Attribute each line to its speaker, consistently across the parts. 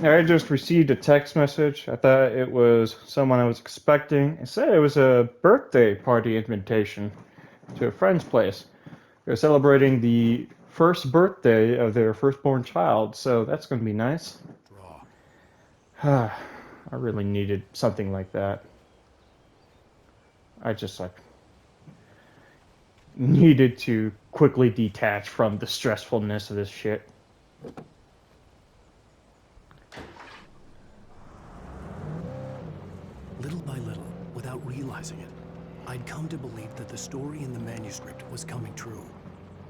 Speaker 1: I just received a text message. I thought it was someone I was expecting. It said it was a birthday party invitation to a friend's place. They're celebrating the first birthday of their firstborn child, so that's going to be nice.
Speaker 2: Draw.
Speaker 1: I really needed something like that. I just like needed to quickly detach from the stressfulness of this shit.
Speaker 2: Little by little, without realizing it, I'd come to believe that the story in the manuscript was coming true.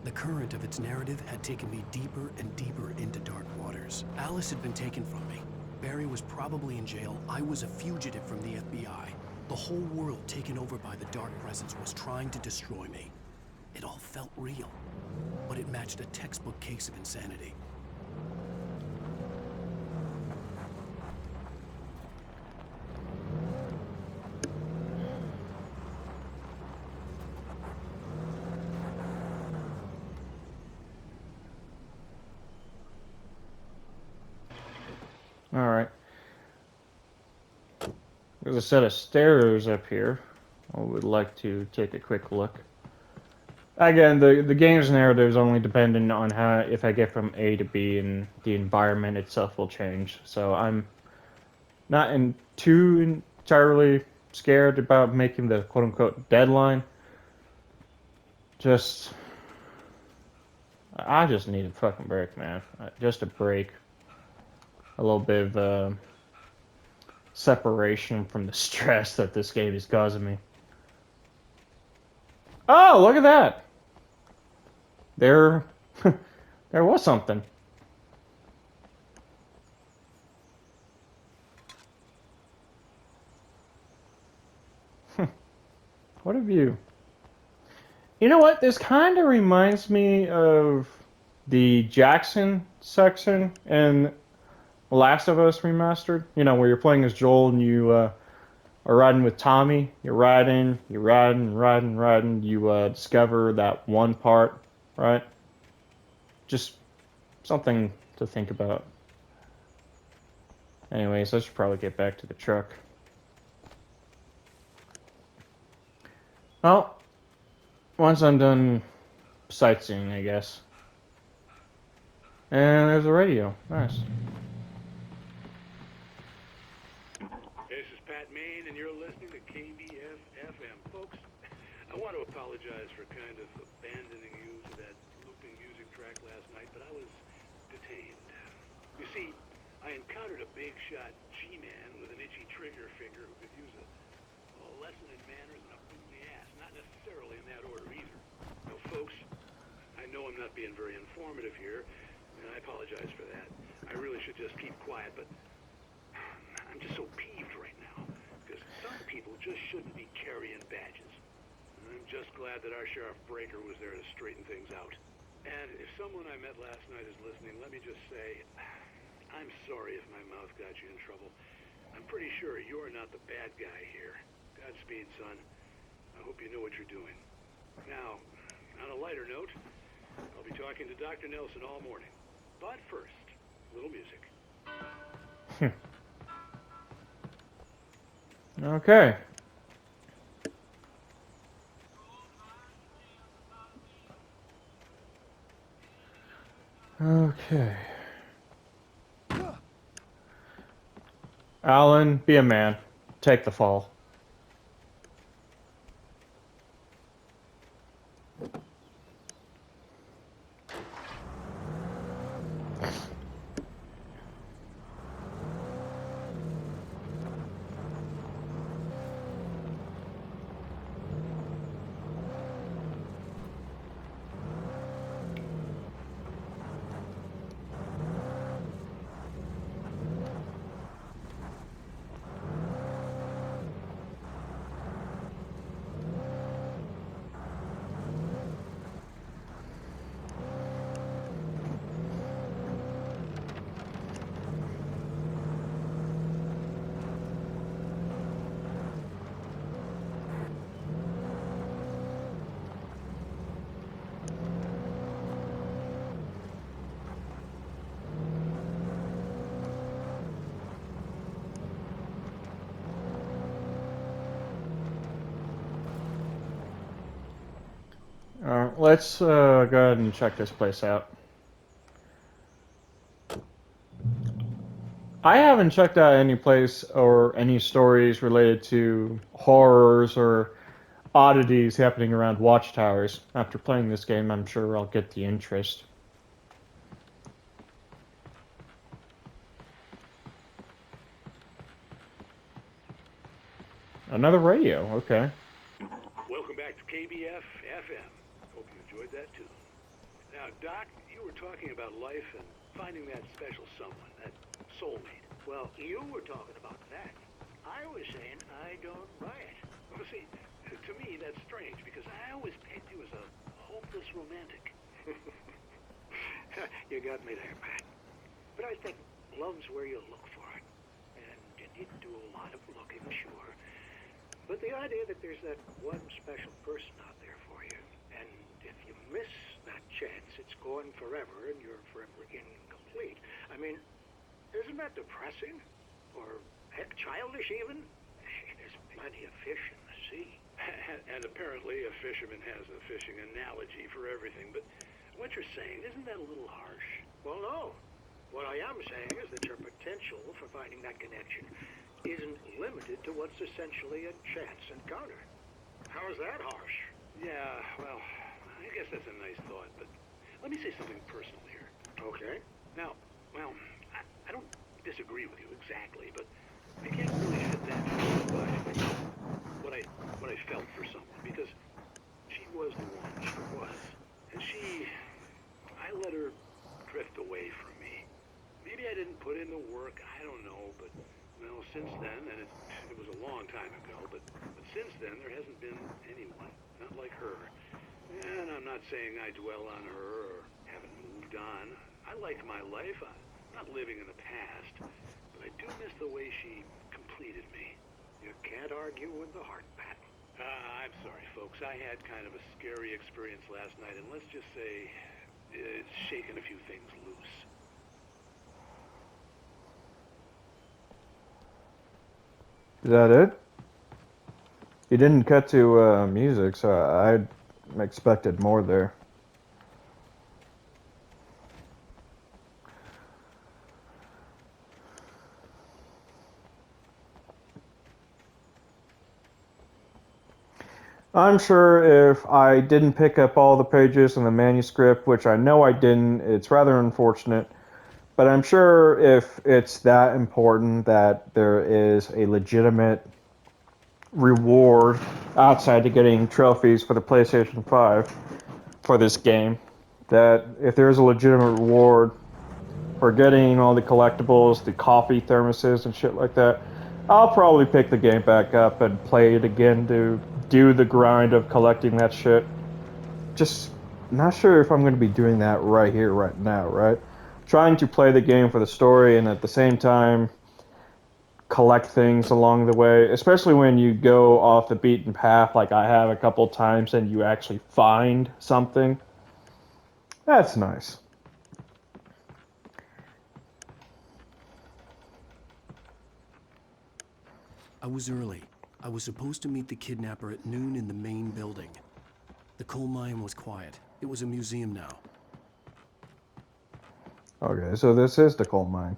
Speaker 2: The current of its narrative had taken me deeper and deeper into dark waters. Alice had been taken from me. Barry was probably in jail. I was a fugitive from the FBI. The whole world taken over by the Dark Presence was trying to destroy me. It all felt real, but it matched a textbook case of insanity.
Speaker 1: Alright. There's a set of stairs up here. I would like to take a quick look. Again, the game's narrative is only dependent on how if I get from A to B, and the environment itself will change. So I'm not too entirely scared about making the quote unquote deadline. Just I just need a fucking break, man. Just a break. A little bit of separation from the stress that this game is causing me. Oh, look at that! There, there was something. What a view. You know what? This kind of reminds me of the Jackson section in Last of Us Remastered. You know, where you're playing as Joel and you are riding with Tommy. You're riding. You discover that one part, right? Just something to think about. Anyways, I should probably get back to the truck. Well, once I'm done sightseeing, I guess. And there's a radio. Nice.
Speaker 3: This is Pat Main, and you're listening to KBF-FM. Folks, I want to apologize for kind of abandoning you to that looping music track last night, but I was detained. You see, I encountered a big shot G-man with an itchy trigger finger who could use a lesson in manners and a boot in the ass. Not necessarily in that order either. Now, folks, I know I'm not being very informative here, and I apologize for that. I really should just keep quiet, but I'm just so peeved right now, because some people just shouldn't be carrying badges. I'm just glad that our Sheriff Breaker was there to straighten things out. And if someone I met last night is listening, let me just say, I'm sorry if my mouth got you in trouble. I'm pretty sure you're not the bad guy here. Godspeed, son. I hope you know what you're doing. Now, on a lighter note, I'll be talking to Dr. Nelson all morning. But first, a little music.
Speaker 1: Okay. Okay. Alan, be a man. Take the fall. Alright, let's go ahead and check this place out. I haven't checked out any place or any stories related to horrors or oddities happening around watchtowers. After playing this game, I'm sure I'll get the interest. Another radio, okay.
Speaker 3: Welcome back to KBF FM. Hope you enjoyed that too. Now, Doc, you were talking about life and finding that special someone, that soulmate.
Speaker 4: Well, you were talking about that. I was saying I don't buy it.
Speaker 3: Well, see, to me that's strange because I always pegged you as a hopeless romantic.
Speaker 4: You got me there, Pat. But I think love's where you look for it. And you need to do a lot of looking, sure. But the idea that there's that one special person out there for you, and if you miss that chance, it's gone forever and you're forever incomplete. I mean, isn't that depressing? Or, heck, childish even? There's plenty of fish in the sea.
Speaker 3: And apparently a fisherman has a fishing analogy for everything, but what you're saying, isn't that a little harsh?
Speaker 4: Well, no. What I am saying is that your potential for finding that connection isn't limited to what's essentially a chance encounter. How is that harsh?
Speaker 3: Yeah, well, I guess that's a nice thought, but let me say something personal here.
Speaker 4: Okay.
Speaker 3: Now, well, I don't disagree with you exactly, but I can't really fit that what I felt for someone, because she was the one, she was. And I let her drift away from me. Maybe I didn't put in the work, I don't know, but, well, since then, and it was a long time ago, but since then, there hasn't been anyone, not like her. And I'm not saying I dwell on her or haven't moved on. I like my life. I'm not living in the past, but I do miss the way she completed me.
Speaker 4: You can't argue with the heart, Pat.
Speaker 3: I'm sorry, folks. I had kind of a scary experience last night, and let's just say it's shaken a few things loose.
Speaker 1: Is that it? You didn't cut to music, so I expected more there. I'm sure if I didn't pick up all the pages in the manuscript, which I know I didn't, it's rather unfortunate, but I'm sure if it's that important that there is a legitimate reward outside of getting trophies for the PlayStation 5 for this game, that if there's a legitimate reward for getting all the collectibles, the coffee thermoses and shit like that, I'll probably pick the game back up and play it again to do the grind of collecting that shit. Just not sure if I'm going to be doing that right here, right now, right? Trying to play the game for the story and at the same time collect things along the way, especially when you go off the beaten path like I have a couple times and you actually find something. That's nice.
Speaker 2: I was early. I was supposed to meet the kidnapper at noon in the main building. The coal mine was quiet. It was a museum now.
Speaker 1: Okay, so this is the coal mine.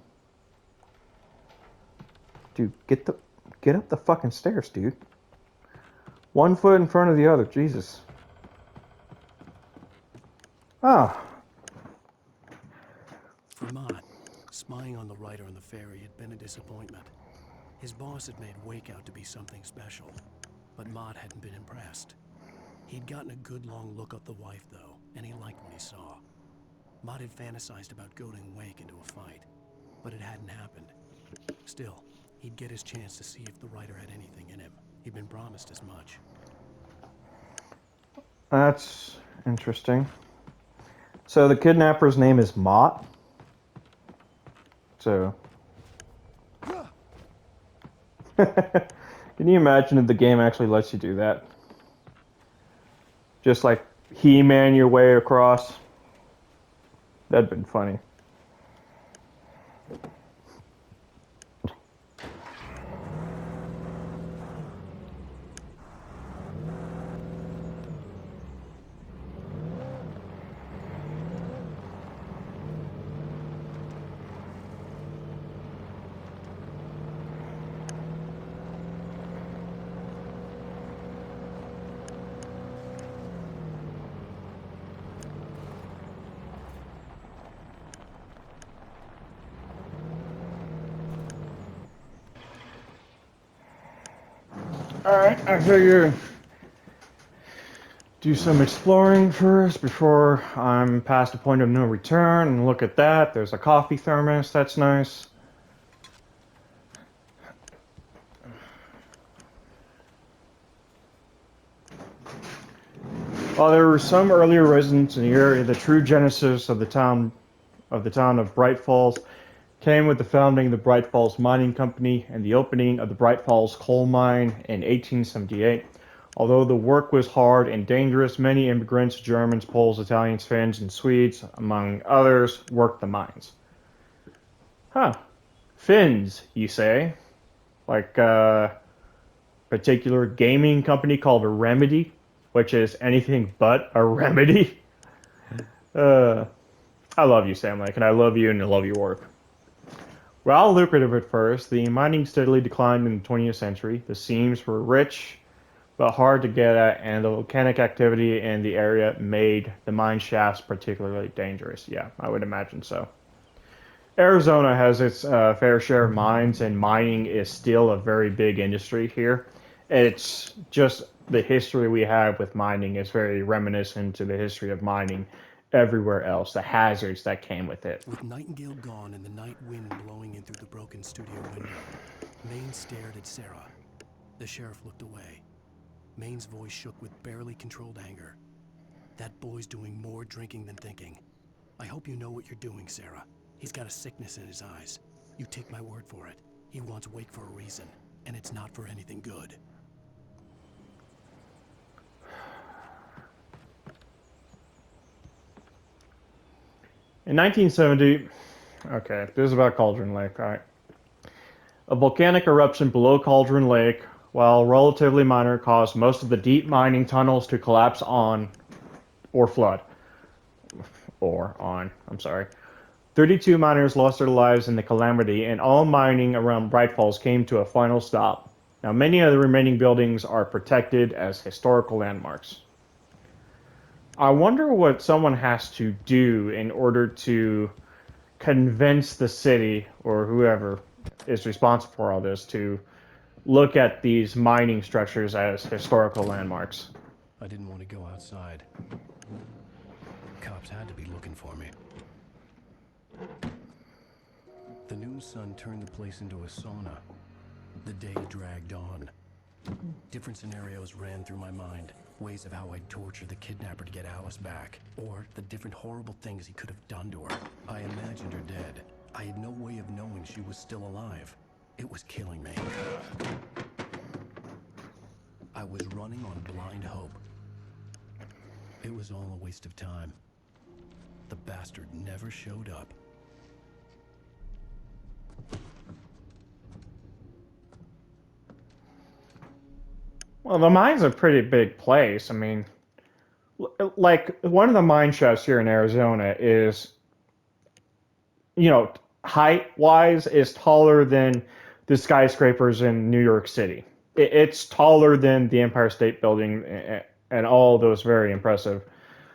Speaker 1: Dude, get up the fucking stairs, dude. One foot in front of the other, Jesus. Ah.
Speaker 2: For Mott, spying on the writer on the ferry had been a disappointment. His boss had made Wake out to be something special, but Mott hadn't been impressed. He'd gotten a good long look at the wife, though, and he liked what he saw. Mott had fantasized about goading Wake into a fight, but it hadn't happened. Still, he'd get his chance to see if the writer had anything in him. He'd been promised as much.
Speaker 1: That's interesting. So the kidnapper's name is Mott. So... Can you imagine if the game actually lets you do that? Just like He-Man your way across? That'd been funny. Alright, I figure do some exploring first before I'm past the point of no return. And look at that, there's a coffee thermos, that's nice. While there were some earlier residents in the area, the true genesis of the town of Bright Falls came with the founding of the Bright Falls Mining Company and the opening of the Bright Falls coal mine in 1878. Although the work was hard and dangerous, many immigrants, Germans, Poles, Italians, Finns, and Swedes, among others, worked the mines. Huh. Finns, you say? Like a particular gaming company called Remedy, which is anything but a remedy. I love you, Sam Lake, and I love you and I love your work. While lucrative at first, the mining steadily declined in the 20th century. The seams were rich, but hard to get at, and the volcanic activity in the area made the mine shafts particularly dangerous. Yeah, I would imagine so. Arizona has its fair share of mines, and mining is still a very big industry here. It's just the history we have with mining is very reminiscent to the history of mining everywhere else, the hazards that came with it.
Speaker 2: With Nightingale gone and the night wind blowing in through the broken studio window, Maine stared at Sarah. The sheriff looked away. Maine's voice shook with barely controlled anger. That boy's doing more drinking than thinking. I hope you know what you're doing, Sarah. He's got a sickness in his eyes. You take my word for it. He wants Wake for a reason, and it's not for anything good.
Speaker 1: In 1970, okay, this is about Cauldron Lake, alright. A volcanic eruption below Cauldron Lake, while relatively minor, caused most of the deep mining tunnels to collapse or flood. I'm sorry. 32 miners lost their lives in the calamity, and all mining around Bright Falls came to a final stop. Now, many of the remaining buildings are protected as historical landmarks. I wonder what someone has to do in order to convince the city or whoever is responsible for all this to look at these mining structures as historical landmarks.
Speaker 2: I didn't want to go outside. Cops had to be looking for me. The noon sun turned the place into a sauna. The day dragged on. Different scenarios ran through my mind. Ways of how I'd torture the kidnapper to get Alice back. Or the different horrible things he could have done to her. I imagined her dead. I had no way of knowing she was still alive. It was killing me. I was running on blind hope. It was all a waste of time. The bastard never showed up.
Speaker 1: Well, the mine's a pretty big place. I mean, like, one of the mine shafts here in Arizona is, height-wise, is taller than the skyscrapers in New York City. It's taller than the Empire State Building and all those very impressive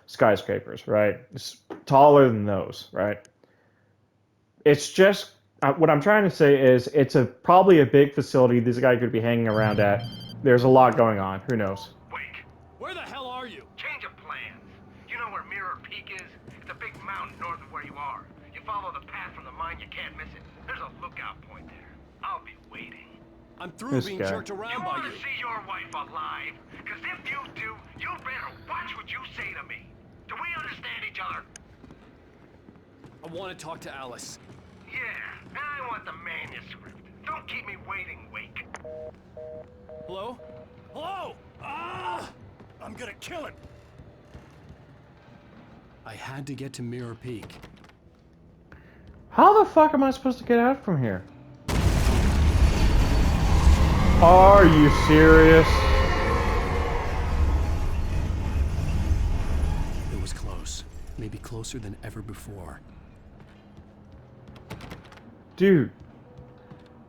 Speaker 1: skyscrapers, right? It's taller than those, right? It's just, what I'm trying to say is, it's probably a big facility this guy could be hanging around at. There's a lot going on. Who knows?
Speaker 3: Wake.
Speaker 2: Where the hell are you?
Speaker 3: Change of plans. You know where Mirror Peak is? It's a big mountain north of where you are. You follow the path from the mine, you can't miss it. There's a lookout point there. I'll be waiting.
Speaker 2: I'm through
Speaker 1: This
Speaker 2: being
Speaker 1: guy.
Speaker 2: jerked
Speaker 3: You
Speaker 2: around by
Speaker 3: want
Speaker 2: you.
Speaker 3: to see your wife alive? Because if you do, you better watch what you say to me. Do we understand each other?
Speaker 2: I want to talk to Alice.
Speaker 3: Yeah, and I want the manuscript. Don't keep me waiting, Wake.
Speaker 2: Hello? Hello? Ah! I'm gonna kill him! I had to get to Mirror Peak.
Speaker 1: How the fuck am I supposed to get out from here? Are you serious?
Speaker 2: It was close. Maybe closer than ever before.
Speaker 1: Dude,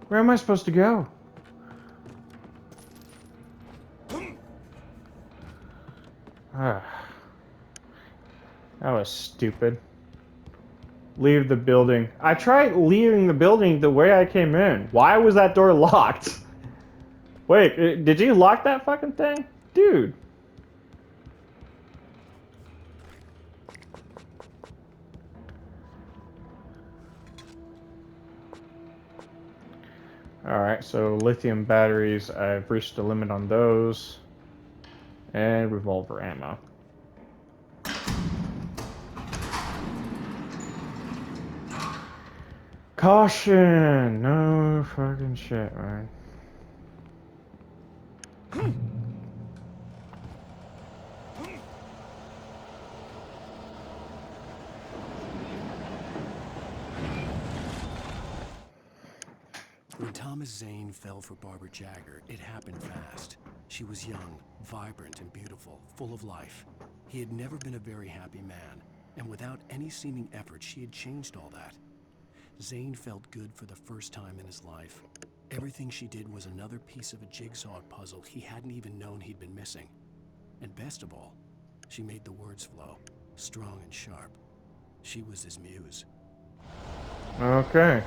Speaker 1: where am I supposed to go? Ah, that was stupid. Leave the building. I tried leaving the building the way I came in. Why was that door locked? Wait, did you lock that fucking thing? Dude. Alright, so lithium batteries, I've reached the limit on those. And revolver ammo. Caution! No fucking shit, man.
Speaker 2: When Thomas Zane fell for Barbara Jagger, it happened fast. She was young, vibrant, and beautiful, full of life. He had never been a very happy man, and without any seeming effort, she had changed all that. Zane felt good for the first time in his life. Everything she did was another piece of a jigsaw puzzle he hadn't even known he'd been missing. And best of all, she made the words flow, strong and sharp. She was his muse.
Speaker 1: Okay.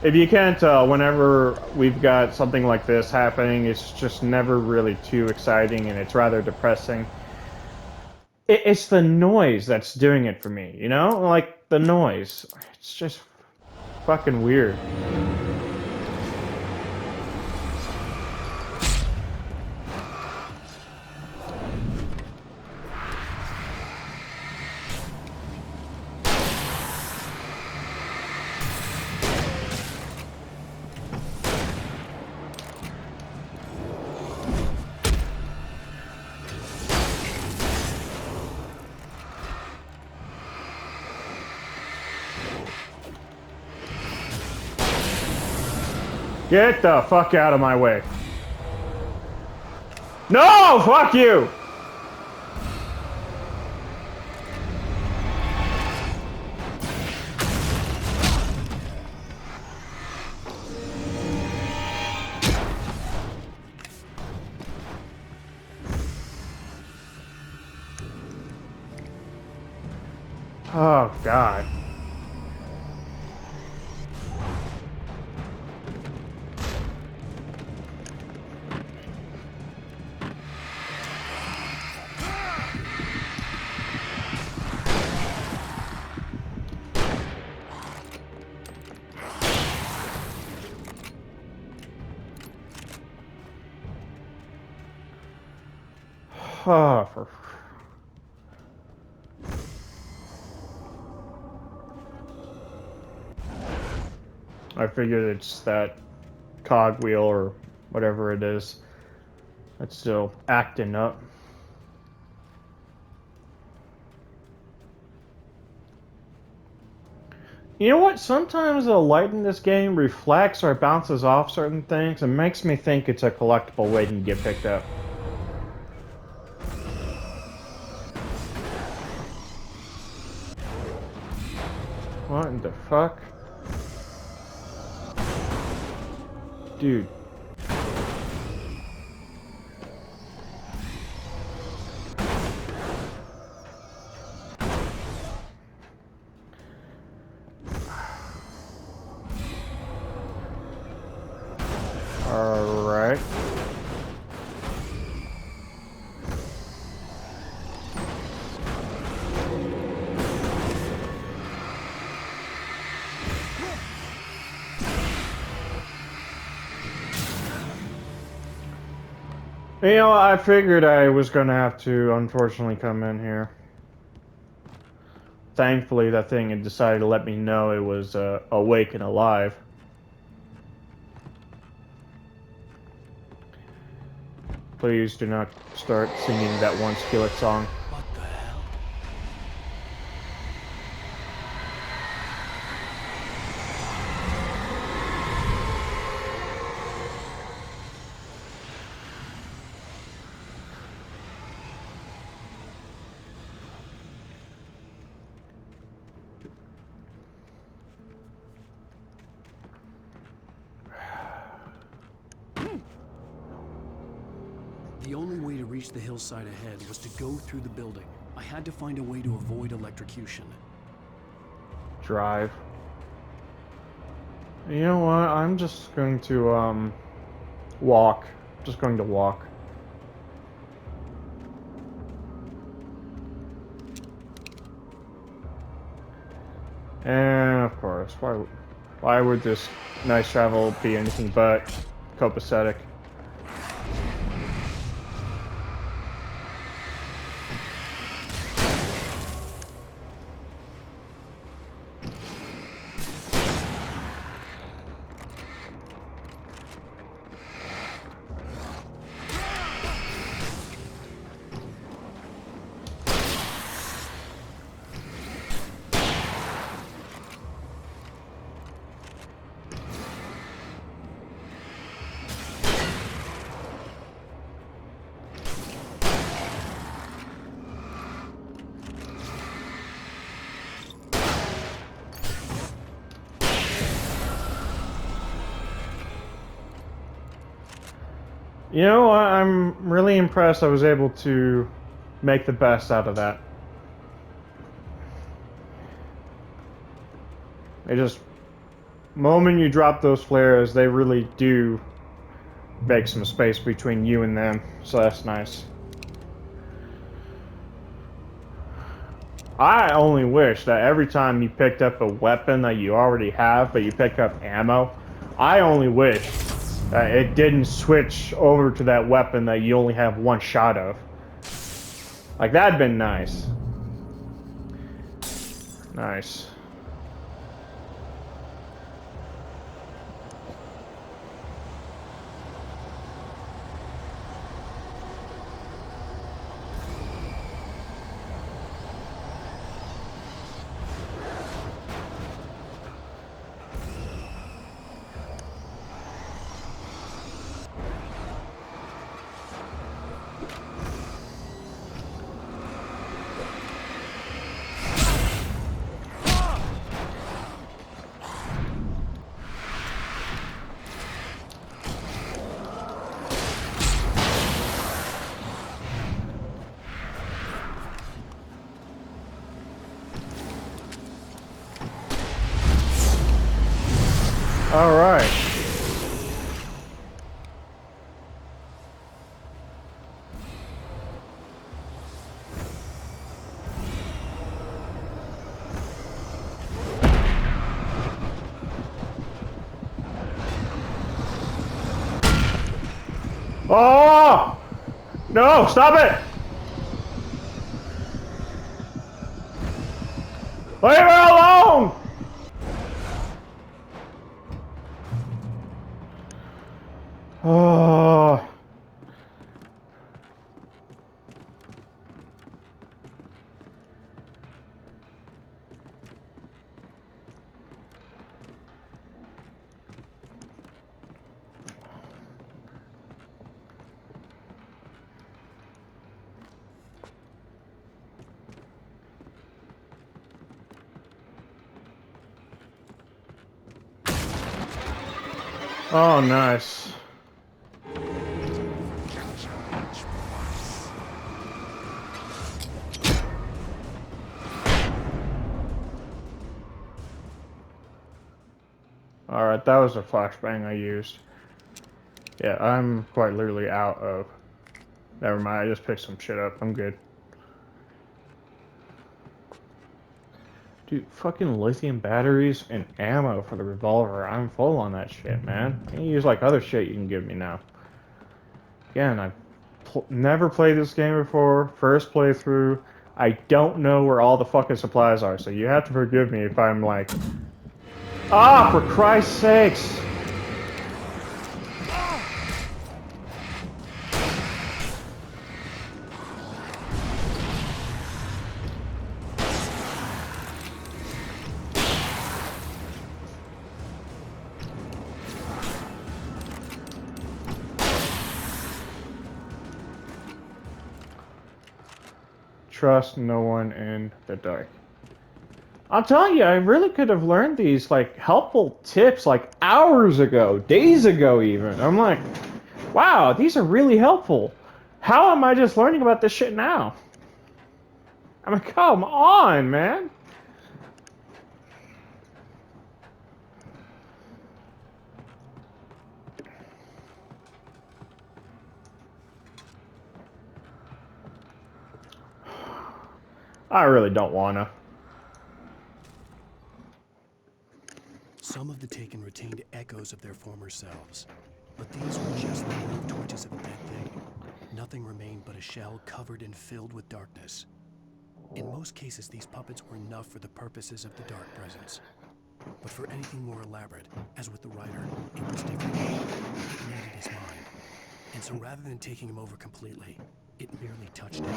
Speaker 1: If you can't tell, whenever we've got something like this happening, it's just never really too exciting and it's rather depressing. It's the noise that's doing it for me, you know? Like, the noise. It's just fucking weird. Get the fuck out of my way. No! Fuck you! Oh, God. Oh, for... I figured it's that cogwheel or whatever it is that's still acting up. You know what? Sometimes the light in this game reflects or bounces off certain things and makes me think it's a collectible waiting to get picked up. What in the fuck? Dude. Alright. You know, I figured I was gonna have to, unfortunately, come in here. Thankfully, that thing had decided to let me know it was awake and alive. Please do not start singing that one Skillet song.
Speaker 2: What the hell? The only way to reach the hillside ahead was to go through the building. I had to find a way to avoid electrocution.
Speaker 1: Drive. You know what? I'm just going to walk. Just going to walk. And of course, why would this nice travel be anything but copacetic? You know what? I'm really impressed I was able to make the best out of that. They just... moment you drop those flares, they really do make some space between you and them, so that's nice. I only wish that every time you picked up a weapon that you already have, but you pick up ammo, I only wish it didn't switch over to that weapon that you only have one shot of. Like, that'd been nice. Nice. All right. Oh! No, stop it! Leave her alone! Oh. Oh, nice. Alright, that was a flashbang I used. Yeah, I'm quite literally out of... Never mind, I just picked some shit up. I'm good. Dude, fucking lithium batteries and ammo for the revolver. I'm full on that shit, man. I can use like other shit you can give me now. Again, I've never played this game before. First playthrough. I don't know where all the fucking supplies are, so you have to forgive me if I'm like... Ah, for Christ's sakes! Trust no one in the dark. I'm telling you, I really could have learned these, like, helpful tips, like, hours ago, days ago even. I'm like, wow, these are really helpful. How am I just learning about this shit now? I mean, come on, man. I really don't wanna.
Speaker 2: Some of the Taken retained echoes of their former selves, but these were just the nerve twitches of a dead thing. Nothing remained but a shell covered and filled with darkness. In most cases, these puppets were enough for the purposes of the Dark Presence. But for anything more elaborate, as with the writer, it was different. It needed his mind. And so rather than taking him over completely, it merely touched him.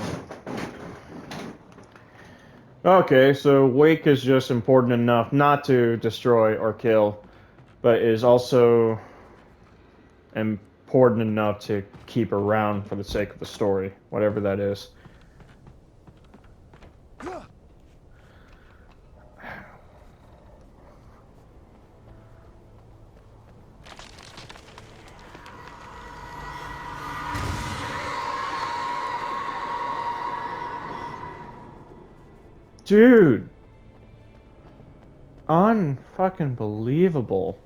Speaker 1: Okay, so Wake is just important enough not to destroy or kill, but is also important enough to keep around for the sake of the story, whatever that is. Dude. Unfucking believable.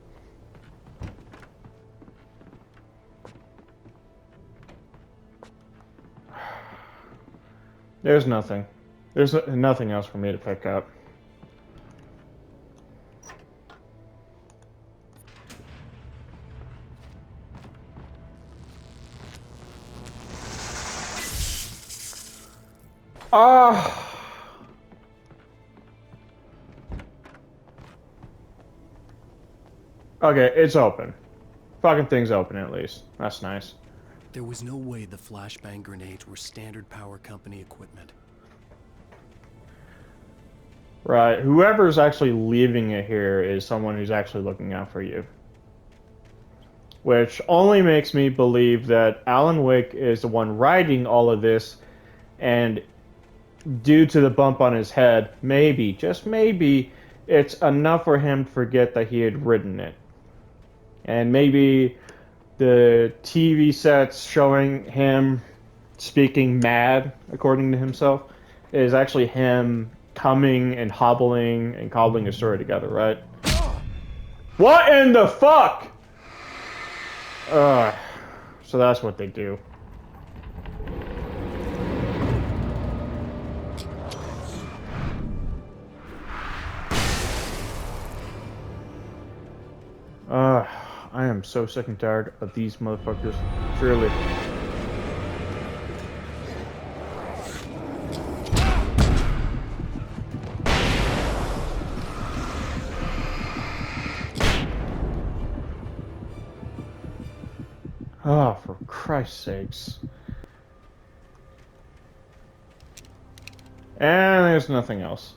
Speaker 1: There's nothing. There's nothing else for me to pick up. Ah. Okay, it's open. Fucking thing's open at least. That's nice.
Speaker 2: There was no way the flashbang grenades were standard power company equipment.
Speaker 1: Right. Whoever's actually leaving it here is someone who's actually looking out for you. Which only makes me believe that Alan Wake is the one writing all of this, and due to the bump on his head, maybe, just maybe, it's enough for him to forget that he had written it. And maybe the TV sets showing him speaking mad, according to himself, is actually him coming and hobbling and cobbling a story together, right? What in the fuck? So that's what they do. I am so sick and tired of these motherfuckers. Truly. Oh, for Christ's sakes. And there's nothing else.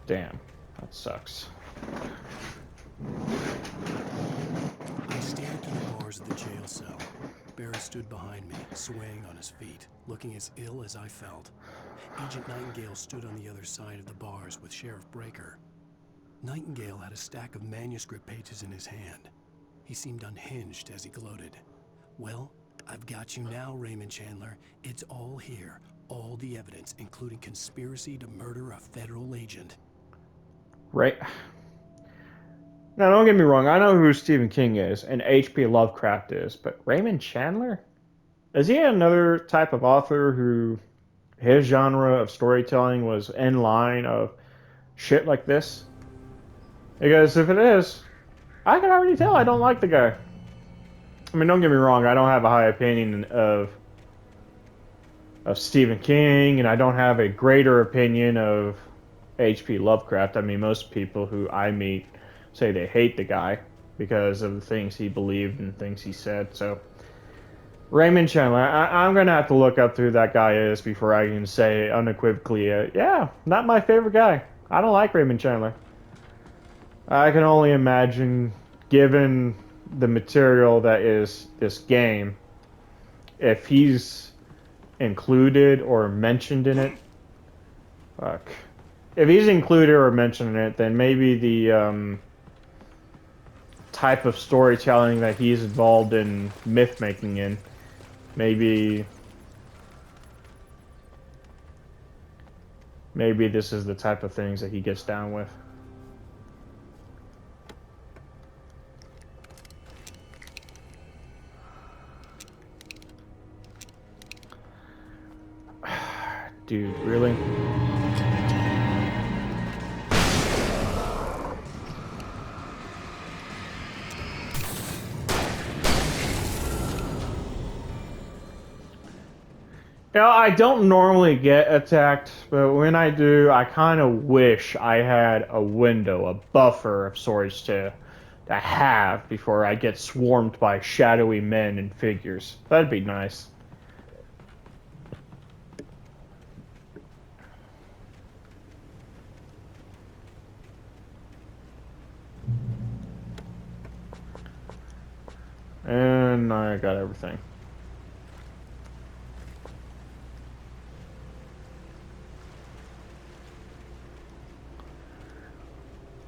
Speaker 1: Damn, that sucks.
Speaker 2: I stared through the bars of the jail cell. Barry stood behind me, swaying on his feet, looking as ill as I felt. Agent Nightingale stood on the other side of the bars with Sheriff Breaker. Nightingale had a stack of manuscript pages in his hand. He seemed unhinged as he gloated. Well, I've got you now, Raymond Chandler. It's all here. All the evidence, including conspiracy to murder a federal agent.
Speaker 1: Right. Now, don't get me wrong. I know who Stephen King is and H.P. Lovecraft is, but Raymond Chandler? Is he another type of author who his genre of storytelling was in line of shit like this? Because if it is, I can already tell I don't like the guy. I mean, don't get me wrong. I don't have a high opinion of Stephen King, and I don't have a greater opinion of H.P. Lovecraft. I mean, most people who I meet say they hate the guy because of the things he believed and things he said. So, Raymond Chandler, I'm going to have to look up who that guy is before I can say unequivocally, yeah, not my favorite guy. I don't like Raymond Chandler. I can only imagine, given the material that is this game, if he's included or mentioned in it. Fuck. If he's included or mentioned in it, then maybe the type of storytelling that he's involved in myth making in Maybe this is the type of things that he gets down with. Dude, really? You know, I don't normally get attacked, but when I do, I kind of wish I had a window, a buffer of sorts to have before I get swarmed by shadowy men and figures. That'd be nice. And I got everything.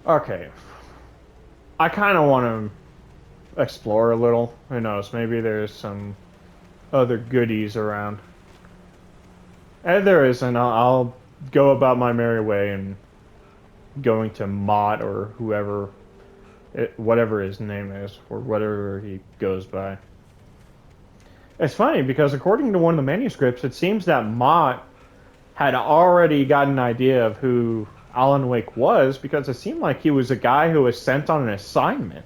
Speaker 1: Okay. I kind of want to explore a little. Who knows? Maybe there's some other goodies around. And there isn't. I'll go about my merry way and going to Mott or whoever, whatever his name is, or whatever he goes by. It's funny because according to one of the manuscripts, it seems that Mott had already got an idea of who Alan Wake was because it seemed like he was a guy who was sent on an assignment.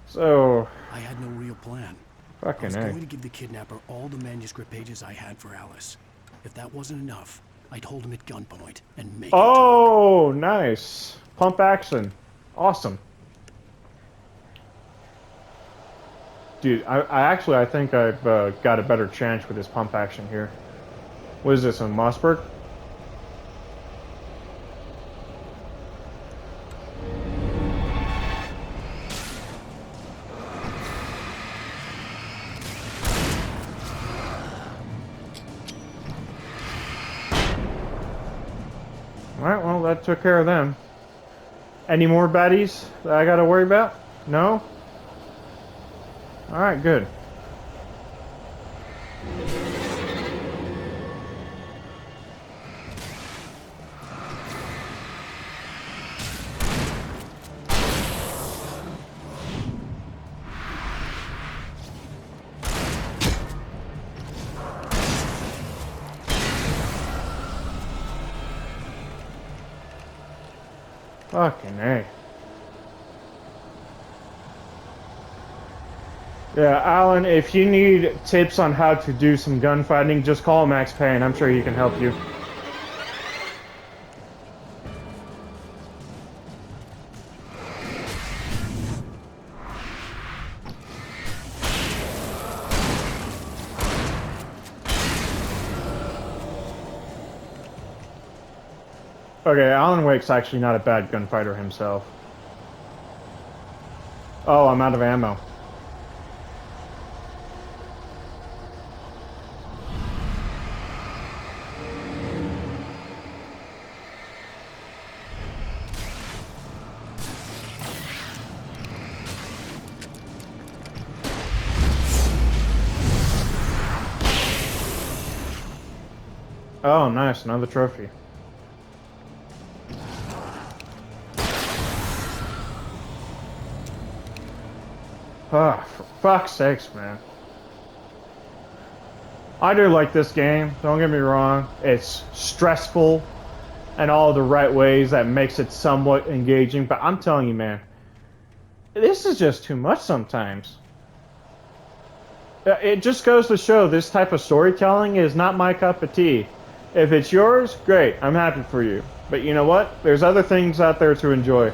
Speaker 1: So
Speaker 2: I had no real plan. I
Speaker 1: fucking
Speaker 2: was
Speaker 1: A.
Speaker 2: going to give the kidnapper all the manuscript pages I had for Alice. If that wasn't enough, I'd hold him at gunpoint and make him
Speaker 1: Oh, nice. Pump action. Awesome. Dude, I think I've got a better chance with this pump action here. What is this, on Mossberg? Alright, well, that took care of them. Any more baddies that I gotta worry about? No? Alright, good. Fucking A. Yeah, Alan, if you need tips on how to do some gunfighting, just call Max Payne. I'm sure he can help you. Okay, Alan Wake's actually not a bad gunfighter himself. Oh, I'm out of ammo. Oh, nice, another trophy. Ah, for fuck's sakes, man. I do like this game, don't get me wrong. It's stressful in all the right ways that makes it somewhat engaging, but I'm telling you, man, this is just too much sometimes. It just goes to show this type of storytelling is not my cup of tea. If it's yours, great, I'm happy for you. But you know what? There's other things out there to enjoy.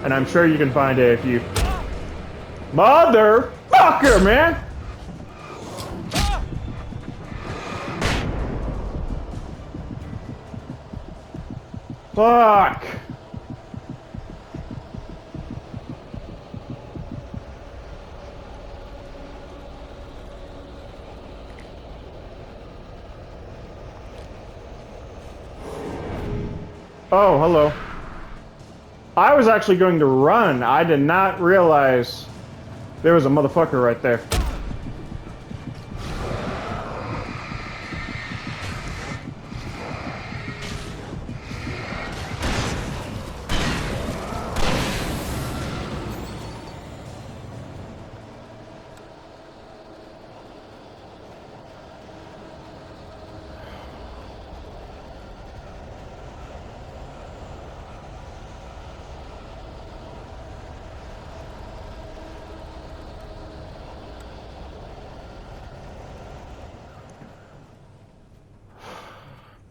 Speaker 1: And I'm sure you can find it if you... Motherfucker, man! Fuck! Oh, hello. I was actually going to run. I did not realize there was a motherfucker right there.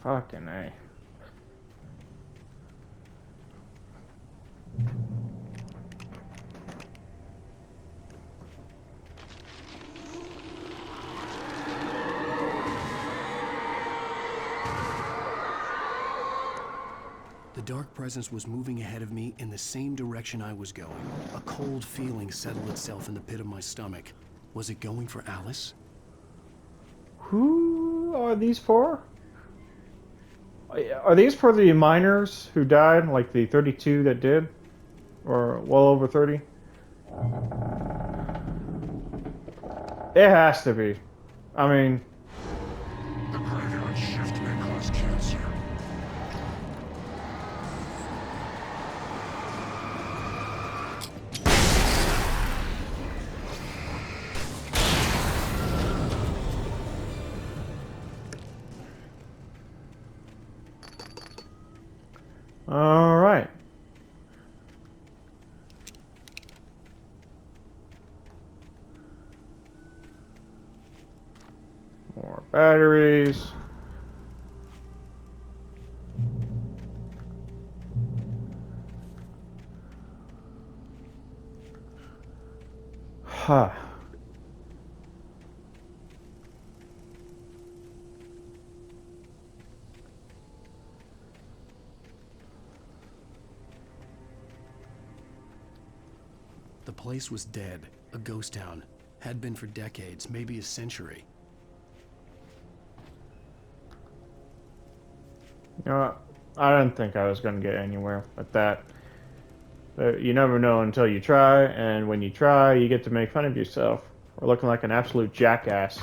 Speaker 1: Fucking A.
Speaker 2: The dark presence was moving ahead of me in the same direction I was going. A cold feeling settled itself in the pit of my stomach. Was it going for Alice?
Speaker 1: Who are these for? Are these for the miners who died, like the 32 that did? Or well over 30? It has to be. I mean...
Speaker 5: The graveyard shift may cause cancer.
Speaker 1: Alright. More batteries. Huh.
Speaker 2: The place was dead, a ghost town. Had been for decades, maybe a century.
Speaker 1: You know what? I didn't think I was going to get anywhere with that. But you never know until you try, and when you try, you get to make fun of yourself. Or looking like an absolute jackass.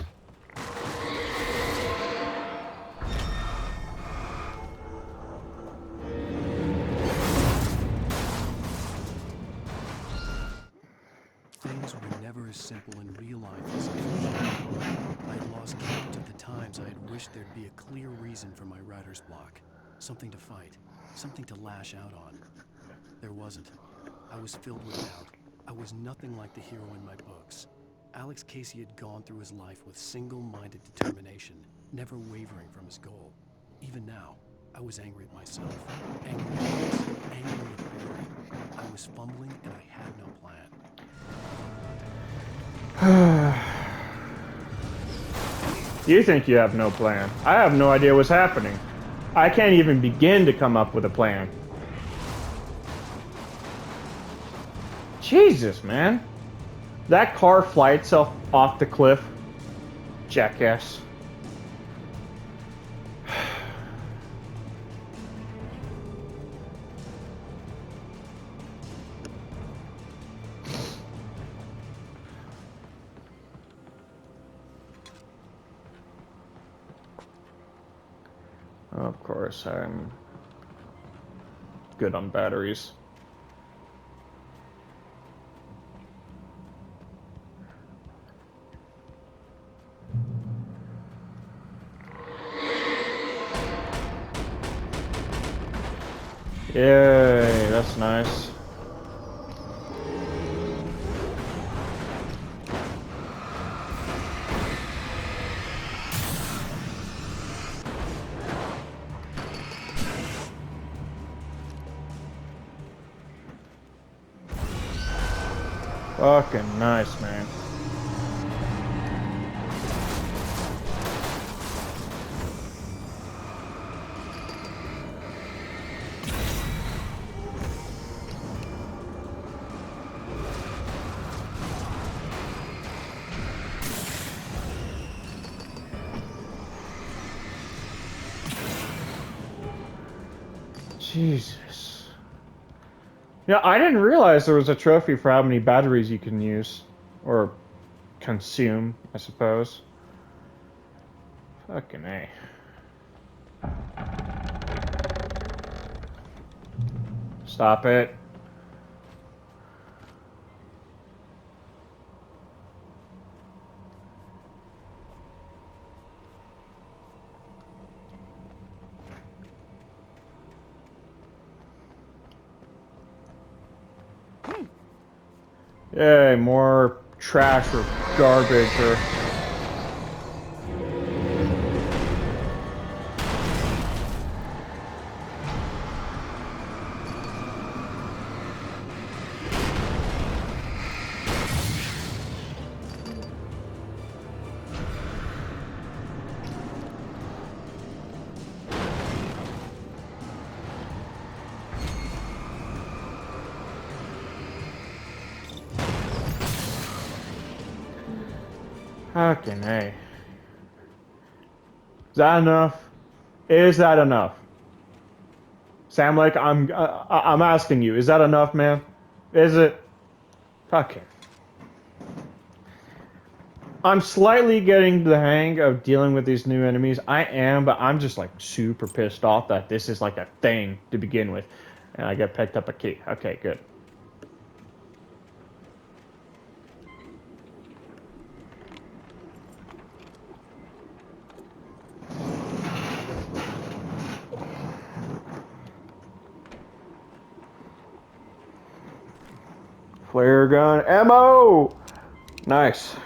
Speaker 2: Things were never as simple in real life as I thought. I had lost count of the times I had wished there'd be a clear reason for my writer's block. Something to fight, something to lash out on. There wasn't. I was filled with doubt. I was nothing like the hero in my books. Alex Casey had gone through his life with single-minded determination, never wavering from his goal. Even now, I was angry at myself, angry at Alex, angry at Barry. I was fumbling and I had no plan.
Speaker 1: You think you have no plan. I have no idea what's happening. I can't even begin to come up with a plan. Jesus, man. That car fly itself off the cliff. Jackass. Of course, I'm good on batteries. Yay, that's nice. Fucking nice, man. Jesus. Yeah, I didn't realize there was a trophy for how many batteries you can use. Or consume, I suppose. Fucking A. Stop it. Yay, more trash or garbage or... Fucking hey. Is that enough? Is that enough? Sam, like I'm asking you, is that enough, man? Is it? Okay. I'm slightly getting the hang of dealing with these new enemies. I am, but I'm just like super pissed off that this is like a thing to begin with. And I get picked up a key. Okay, good. Flare gun ammo! Nice.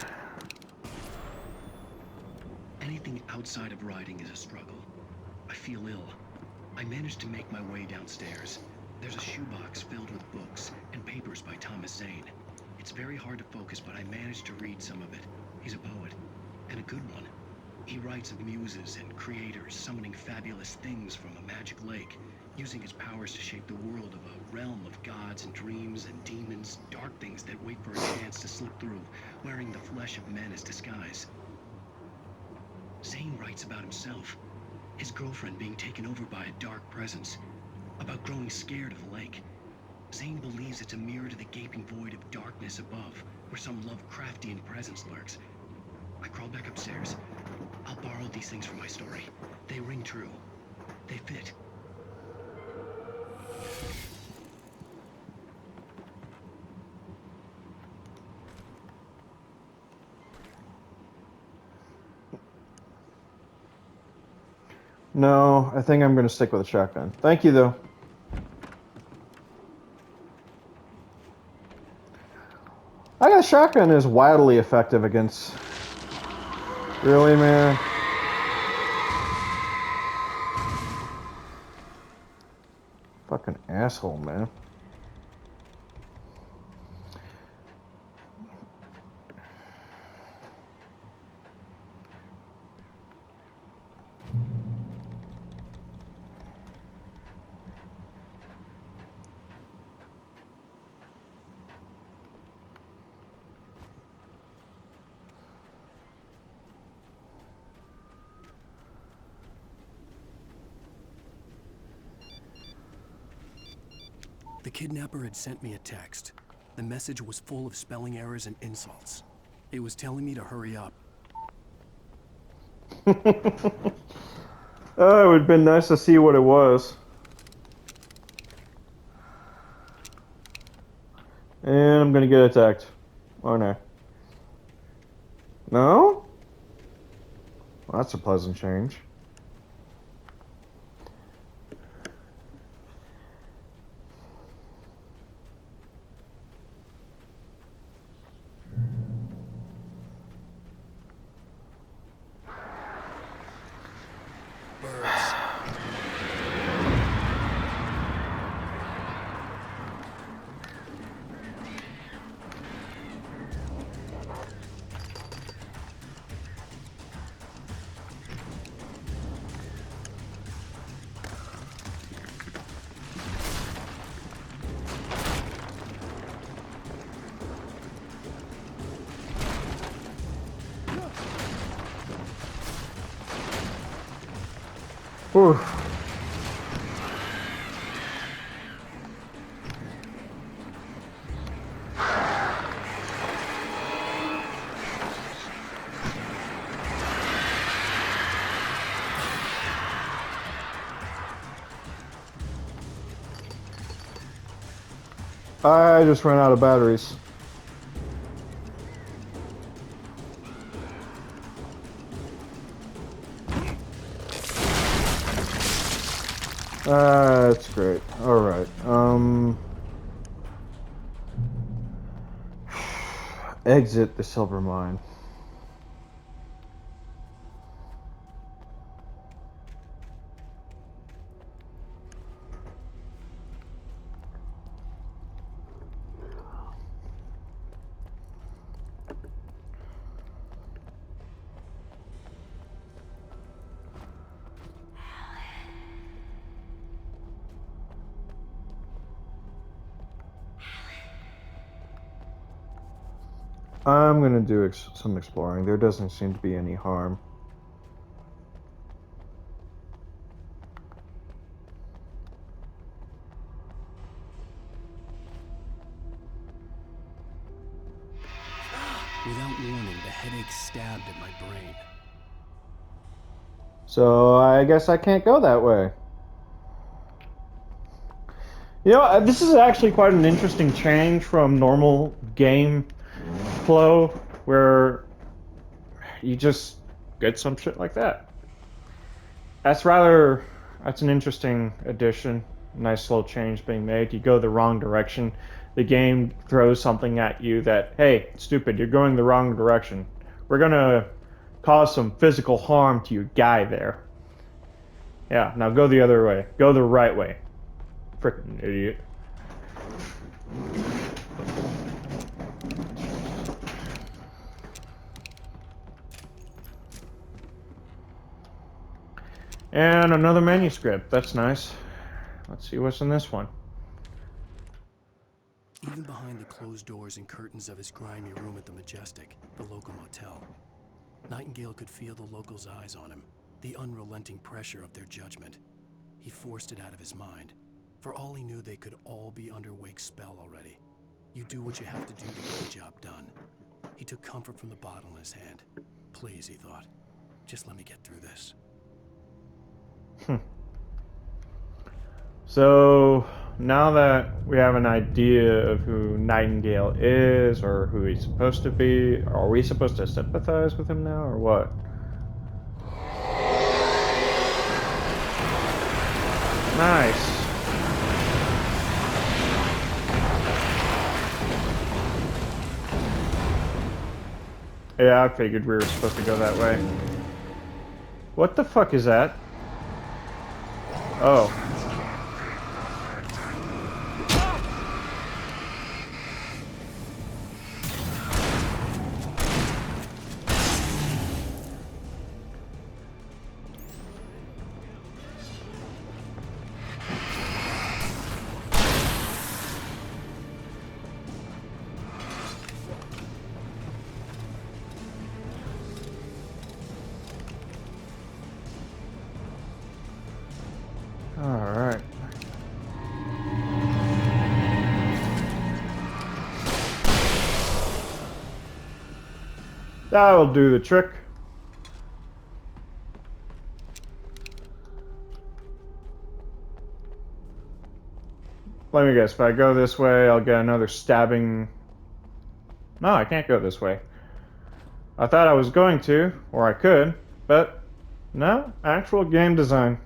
Speaker 2: Anything outside of riding is a struggle. I feel ill. I managed to make my way downstairs. There's a shoebox filled with books and papers by Thomas Zane. It's very hard to focus, but I managed to read some of it. He's a poet, and a good one. He writes of muses and creators summoning fabulous things from a magic lake, using his powers to shape the world of a realm of gods and dreams and demons, dark things that wait for a chance to slip through, wearing the flesh of men as disguise. Zane writes about himself, his girlfriend being taken over by a dark presence, about growing scared of the lake. Zane believes it's a mirror to the gaping void of darkness above, where some Lovecraftian presence lurks. I crawled back upstairs. I'll borrow these things for my story. They ring true. They fit.
Speaker 1: No, I think I'm going to stick with a shotgun. Thank you, though. I got a shotgun is wildly effective against... Really, man? Fucking asshole, man.
Speaker 2: The kidnapper had sent me a text. The message was full of spelling errors and insults. It was telling me to hurry up.
Speaker 1: Oh, it would have been nice to see what it was. And I'm gonna get attacked. Oh no. No? Well, that's a pleasant change.
Speaker 2: Birds.
Speaker 1: Whew. I just ran out of batteries. That's great. All right. Exit the silver mine. I'm gonna do some exploring. There doesn't seem to be any harm.
Speaker 2: Without warning, the headache stabbed at my brain.
Speaker 1: So I guess I can't go that way. You know, this is actually quite an interesting change from normal game flow, where you just get some shit like that. That's an interesting addition. Nice little change being made. You go the wrong direction, the game throws something at you that, hey, stupid, you're going the wrong direction. We're gonna cause some physical harm to your guy there. Yeah, now go the other way. Go the right way. Frickin' idiot. And another manuscript. That's nice. Let's see what's in this one.
Speaker 2: Even behind the closed doors and curtains of his grimy room at the Majestic, the local motel, Nightingale could feel the locals' eyes on him, the unrelenting pressure of their judgment. He forced it out of his mind. For all he knew, they could all be under Wake's spell already. You do what you have to do to get the job done. He took comfort from the bottle in his hand. Please, he thought, just let me get through this.
Speaker 1: So now that we have an idea of who Nightingale is, or who he's supposed to be, are we supposed to sympathize with him now, or what? Nice. Yeah, I figured we were supposed to go that way. What the fuck is that? Oh. Alright. That'll do the trick. Let me guess, if I go this way, I'll get another stabbing... No, I can't go this way. I thought I was going to, or I could, but no, actual game design.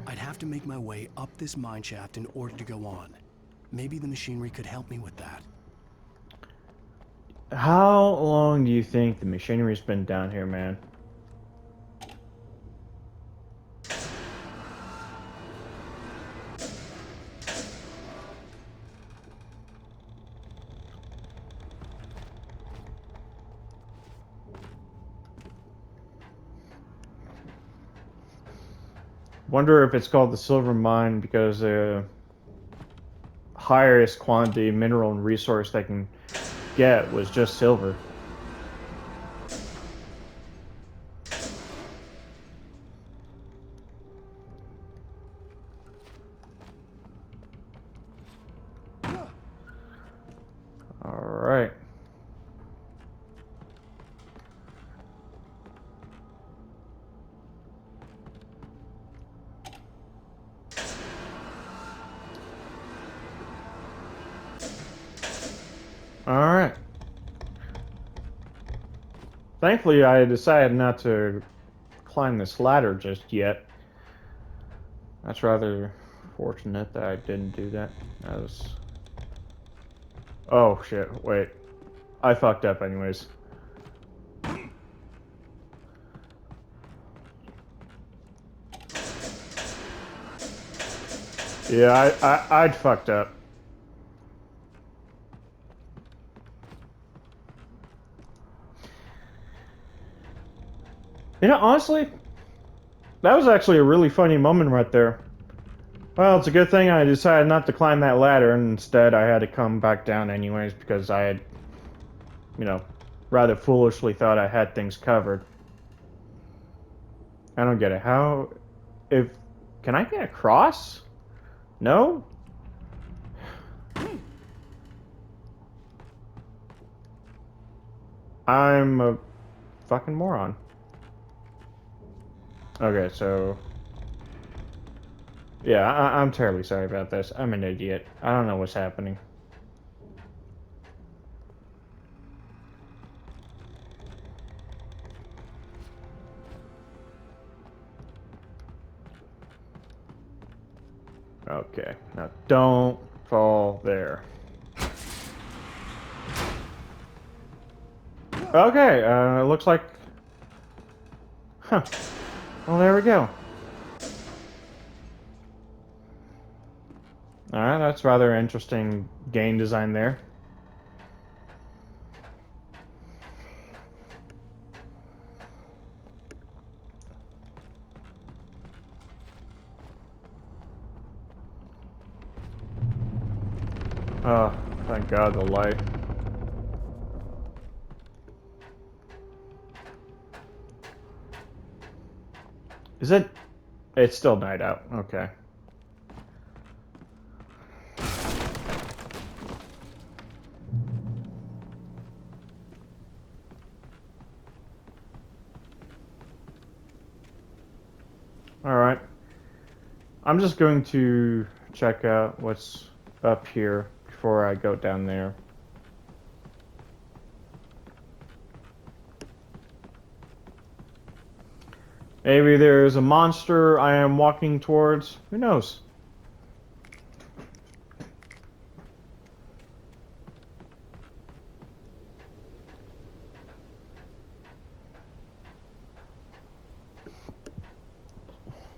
Speaker 2: I'd have to make my way up this mine shaft in order to go on. Maybe the machinery could help me with that.
Speaker 1: How long do you think the machinery's been down here, man? Wonder if it's called the silver mine because the highest quantity of mineral and resource they can get was just silver. Alright. Alright. Thankfully, I decided not to climb this ladder just yet. That's rather fortunate that I didn't do that. That was... Oh, shit. Wait. I fucked up anyways. Yeah, I'd fucked up. You know, honestly, That was actually a really funny moment right there. Well, it's a good thing I decided not to climb that ladder, and instead I had to come back down anyways because I had, you know, rather foolishly thought I had things covered. I don't get it. How... If... Can I get across? No? I'm a fucking moron. Okay, so... Yeah, I'm terribly sorry about this. I'm an idiot. I don't know what's happening. Okay, now don't fall there. Okay, looks like... Huh. Well, there we go. Alright, that's rather interesting game design there. Oh, thank God, the light. Is it? It's still night out. Okay. Alright. I'm just going to check out what's up here before I go down there. Maybe there's a monster I am walking towards. Who knows?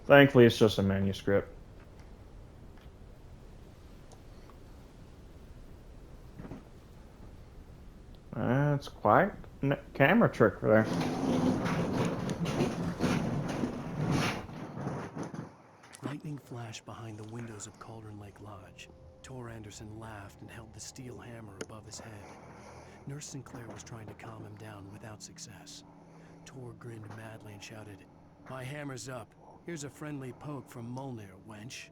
Speaker 1: Thankfully, it's just a manuscript. That's quite a camera trick there.
Speaker 2: Lightning flashed behind the windows of Cauldron Lake Lodge. Tor Anderson laughed and held the steel hammer above his head. Nurse Sinclair was trying to calm him down without success. Tor grinned madly and shouted, "My hammer's up. Here's a friendly poke from Molnir, wench."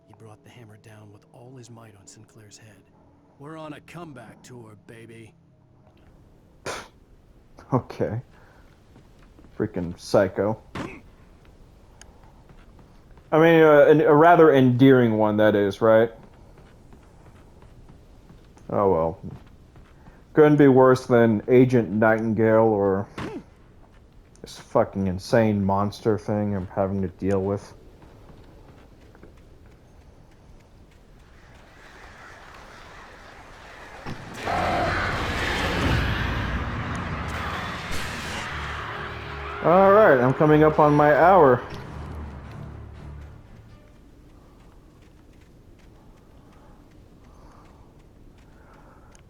Speaker 2: He brought the hammer down with all his might on Sinclair's head. "We're on a comeback tour, baby."
Speaker 1: Okay. Freaking psycho. I mean, a rather endearing one, that is, right? Oh well. Couldn't be worse than Agent Nightingale or this fucking insane monster thing I'm having to deal with. Alright, I'm coming up on my hour.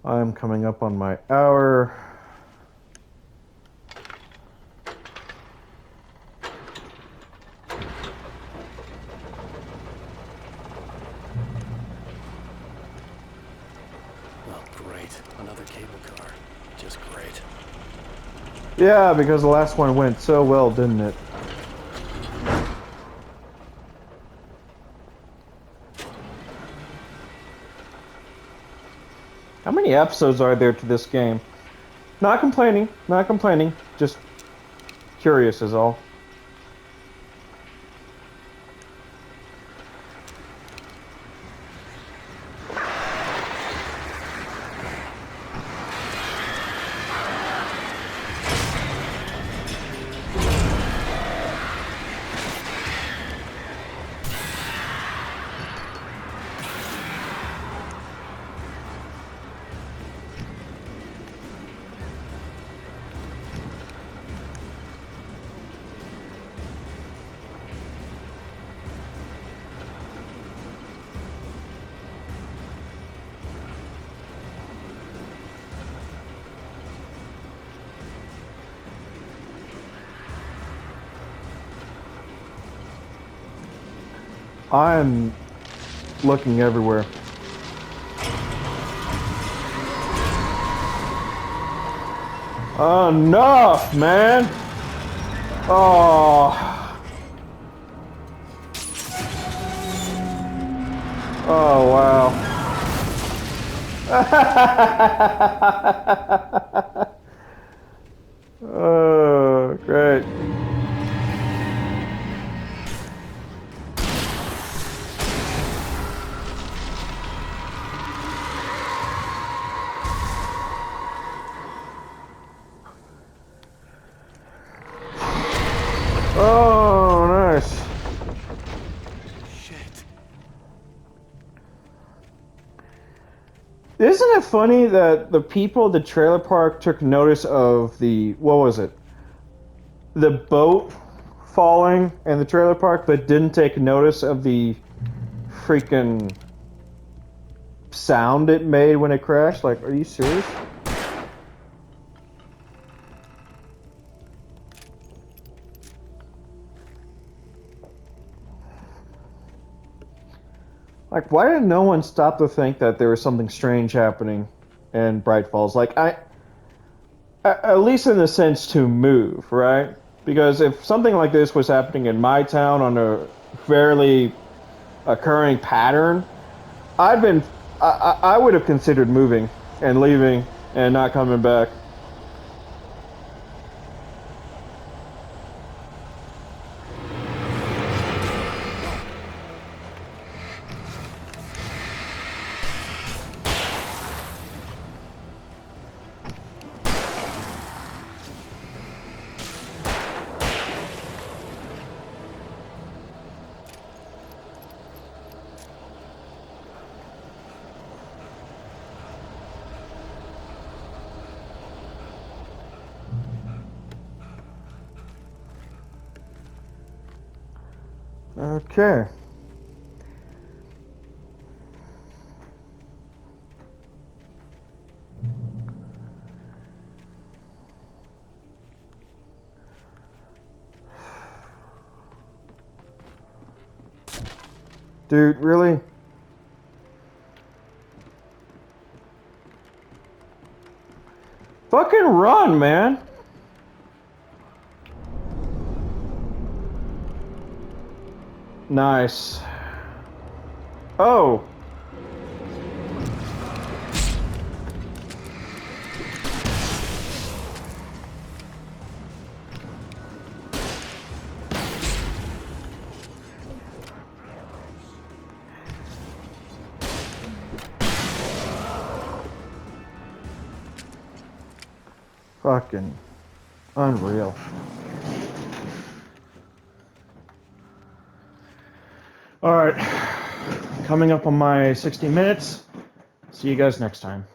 Speaker 1: I'm coming up on my hour.
Speaker 2: Well, great. Another cable car. Just great.
Speaker 1: Yeah, because the last one went so well, didn't it? How many episodes are there to this game? Not complaining, not complaining. Just curious is all. I'm looking everywhere. Enough, man! Oh. Oh, wow. Oh, great. Oh, nice.
Speaker 2: Shit.
Speaker 1: Isn't it funny that the people at the trailer park took notice of the, what was it? The boat falling in the trailer park, but didn't take notice of the freaking sound it made when it crashed? Like, are you serious? Like, why did no one stop to think that there was something strange happening in Bright Falls? Like, at least in the sense to move, right? Because if something like this was happening in my town on a fairly occurring pattern, I would have considered moving and leaving and not coming back. Okay. Dude, really? Fucking run, man. Nice. Oh. Fucking unreal. All right. Coming up on my 60 minutes. See you guys next time.